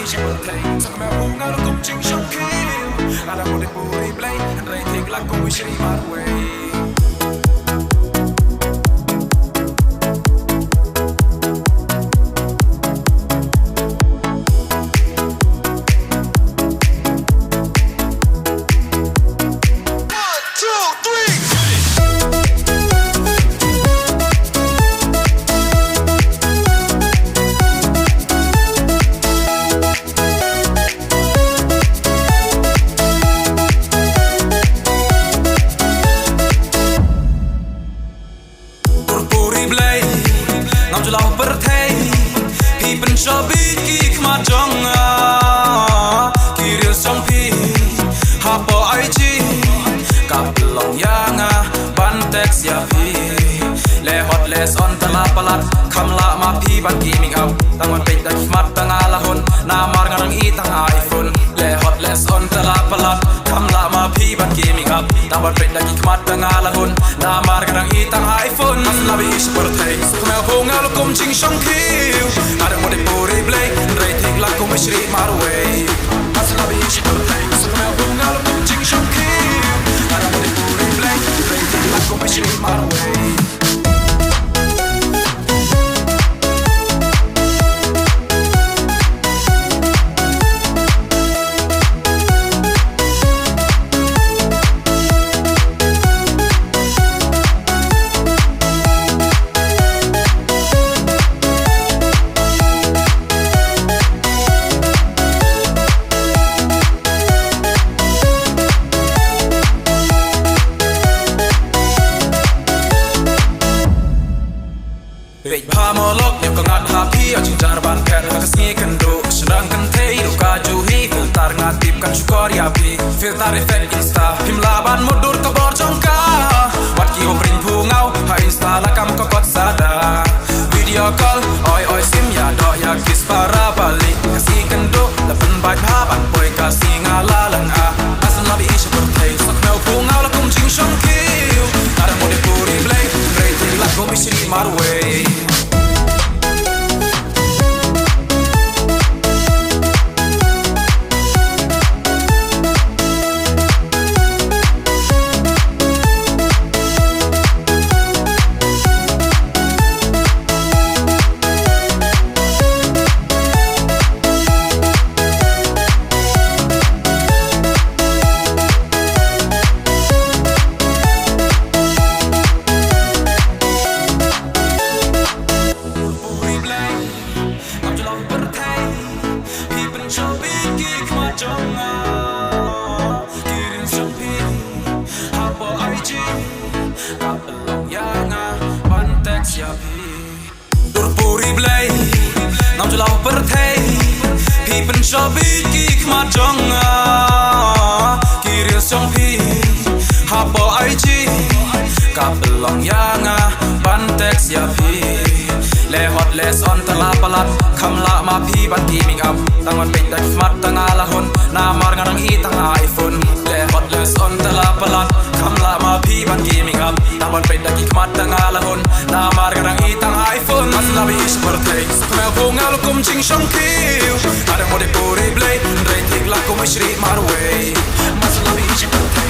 Isha birthday Sa kami bunga lo kum ching shong kill Ada mo di puri play Andrei take la kum wish my way Nam chu lau birthday Pi pen cho bi ki khma jong Ki real song pi Ha po ai chi Kap long yang Ban text ya pi Le hot les on tala palat Kam la ma pi ban ki ming up Tangan pek da khmat tanga lahon Na mar ngarang i tanga iPhone Le hot les on tala palat Kam la ma pi ban ki ming up Tangan pek da khmat tanga lahon Na mar ngarang i tanga iPhone Mas labi is birthday Kumel bunga lo kum ching shong kill Ada mo de puri play Ndrei tik la kum ishri mar way Mas labi is birthday Kumel bunga lo kum ching shong kill Ada mo de puri play Ndrei tik la kum ishri mar way Bej pa molok yo kangat happy o cincar ban ker kasngi kendo senang kentei do kaju hi filter ngatip kan syukor ya pi filter effect insta himlaban mudur ke bor jongka wat ki opring pungau ha insta la kam kokot sada video call oi oi sim ya do ya kis para bali kasngi kendo lapen baj ha ban boy kasngi ngalalang asan labi isha birthday sakmel pungau la kum ching shong kill ada mode puri play rating la kum ishri mar way Dur puri blay Nam chu lau birthday Pi pen cho bi ki khma jong Ki real song pi Ha po ai chi Kap long yang Ban text ya pi Le hot les on tala palat Kam la ma pi ban ki ming up Tangan pek da khmat tanga lahon Na mar ngarang i tanga iPhone Le hot les on tala palat Kam la ma pi ban ki ming up Tangan pek da khmat tanga lahon Na mar ngarang i tanga iPhone Mas labi is birthday Kumel bunga lo kum ching shong kill Ada mo de puri play Ndrei tik la kum ishri mar way Mas labi is birthday